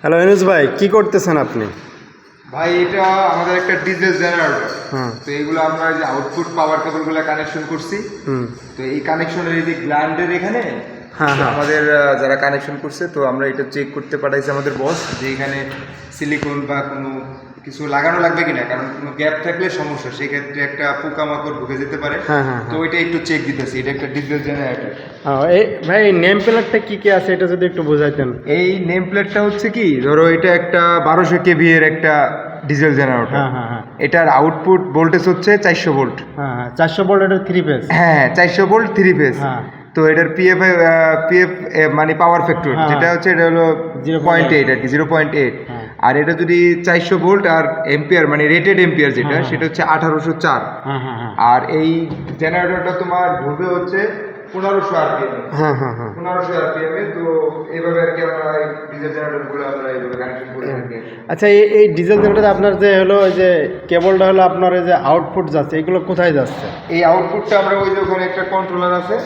Hello এনুস ভাই, কি করতেছেন আপনি? ভাই এটা আমাদের একটা ডিজেল জেনারেটর। তো এইগুলো আমরা যে আউটপুট পাওয়ার কেবলগুলো কানেকশন করছি। তো এই কানেকশনের এই যে গ্ল্যান্ডের এখানে আমাদের যারা কানেকশন করছে, তো আমরা এটা চেক করতে পাঠাইছি আমাদের বস যে এখানে সিলিকন বা কোনো কিছু লাগানো লাগবে কিনা, কারণ কোনো গ্যাপ থাকলে সমস্যা, সেই ক্ষেত্রে একটা পোকামাকড় ঢুকে যেতে পারে। তো ওইটা একটু চেক দিতেছি। এটা একটা ডিজেল জেনারেটর। এই ভাই, নেম প্লেটটা কি কি আছে এটা যদি একটু বোঝাইতেন। এই নেম প্লেটটা হচ্ছে কি, ধরো এটা একটা 1200 কেভি এর একটা ডিজেল জেনারেটর। এটার আউটপুট ভোল্টেজ হচ্ছে 400 ভোল্ট। 400 ভোল্ট, এটা 3 ফেজ। হ্যাঁ, 400 ভোল্ট 3 ফেজ। তো এটার পিএফ মানে পাওয়ার ফ্যাক্টর যেটা হচ্ছে, এটা হলো 0.8 আর কি, 0.8। আর এটা যদি 400 ভোল্ট আর এম্পিয়ার মানে রেটেড এম্পিয়ার যেটা, সেটা হচ্ছে 1804। আর এই জেনারেটরটা তোমার ঘুরবে হচ্ছে 1500 আরপিএম। 1500 আরপিএম এ। তো এইভাবে আর কি আমরা এই ডিজেল জেনারেটরগুলো আমরা এইভাবে কানেকশন করে থাকি। আচ্ছা, এই ডিজেল জেনারেটর আপনার যে হলো ওই যে কেবলটা হলো আপনার এই যে আউটপুট যাচ্ছে, এগুলো কোথায় যাচ্ছে? এই আউটপুটটা আমরা ওই যে ওখানে একটা কন্ট্রোলার আছে,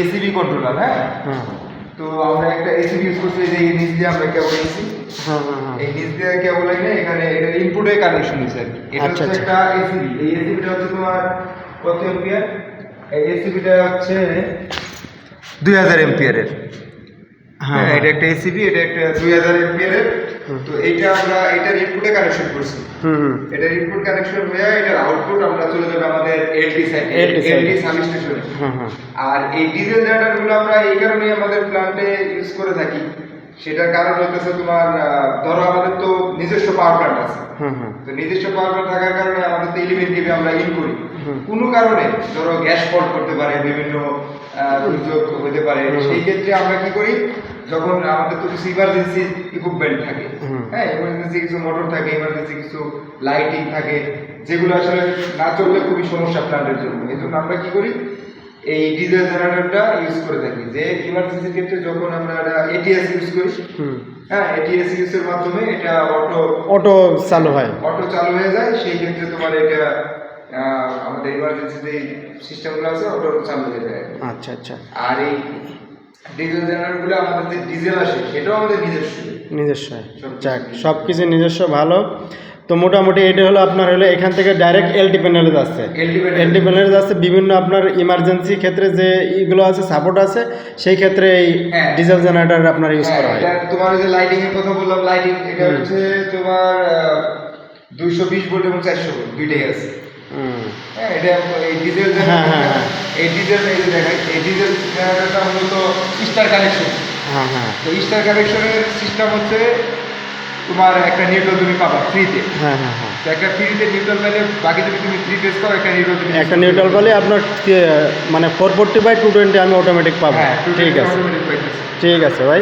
এসিবি কন্ট্রোলার। হ্যাঁ, তো আমরা একটা এসিবি ইউজ করছি, যে এই নিচ দিয়ে আমরা কেবল নিয়েছি। এই নিচ দিয়ে কেবল এনে এখানে এটার ইনপুটে কানেকশন হয়েছে আর কি। এটা হচ্ছে একটা এসিবি। এই এসিবিটা হচ্ছে তোমার কত এম্পিয়ার? এই এসিবিটা হচ্ছে 2000 এম্পিয়ারের। হ্যাঁ, এটা একটা এসিবি, এটা একটা 2000 এম্পিয়ারের। তো এইটা আমরা এটার ইনপুটে কানেকশন করছি। এটার ইনপুট কানেকশন হয়ে এটার আউটপুট আমরা চলে যাবে আমাদের এলটি সাবস্টেশনে। আর এই ডিজেল জেনারেটরগুলো আমরা এই কারণেই আমাদের প্ল্যান্টে ইউজ করে থাকি। সেটার কারণ হচ্ছে তোমার, ধরো আমাদের তো নিজস্ব পাওয়ার প্ল্যান্ট আছে। তো নিজস্ব পাওয়ার প্ল্যান্ট থাকার কারণে আমাদের তো 11 কেভি আমরা ইন করি। কোনো কারণে ধরো গ্যাস ফল্ট করতে পারে, বিভিন্ন দুর্যোগ হতে পারে। সেই ক্ষেত্রে আমরা কি করি, যখন আমাদের তো কিছু ইমার্জেন্সি ইকুইপমেন্ট থাকে, হ্যাঁ, ইমার্জেন্সি কিছু মোটর থাকে, ইমার্জেন্সি কিছু লাইটিং থাকে, যেগুলো আসলে না চললে খুবই সমস্যা প্ল্যান্টের জন্য। এই জন্য আমরা কি করি, এই ডিজেল জেনারেটরটা ইউজ করে থাকি। যে ইমার্জেন্সির ক্ষেত্রে যখন আমরা এটা এটিএস ইউজ করি, হ্যাঁ, এটিএস ইউজের মাধ্যমে এটা অটো চালু হয়ে যায়। সেই ক্ষেত্রে তোমার এটা আমাদের ইমার্জেন্সি যে সিস্টেমগুলো আছে, অটো চালু হয়ে যায়। আচ্ছা। আর এই ডিজেল জেনারেটরগুলো আমাদের যে ডিজেল আসে, সেটাও আমাদের নিজস্ব। যাক, সব কিছু নিজস্ব, ভালো। তো মোটামুটি এটা হলো আপনার হলো এখান থেকে ডাইরেক্ট এলটি প্যানেলে যাচ্ছে। এলটি প্যানেলে যাচ্ছে বিভিন্ন আপনার ইমার্জেন্সি ক্ষেত্রে যে এইগুলো আছে, সাপোর্ট আছে, সেই ক্ষেত্রে এই ডিজেল জেনারেটর আপনার ইউজ করা হয়। তোমার যে লাইটিং এর কথা বললাম, লাইটিং এটা হচ্ছে তোমার 220 ভোল্ট এবং 400 ভোল্ট দুইটাই আছে। হ্যাঁ, এটা এই ডিজেল এই ডিজেল জেনারেটরটা মূলত স্টার কানেকশন। তো স্টার কানেকশনের সিস্টেম হচ্ছে তোমার একটা নিউট্রাল তুমি পাবা ফ্রিতে। তো একটা ফ্রিতে নিউট্রাল পেলে, বাকি যদি তুমি 3 ফেজ করো, একটা নিউট্রাল পেলে আপনার মানে 440/220 আমি অটোমেটিক পাবো। ঠিক আছে ভাই।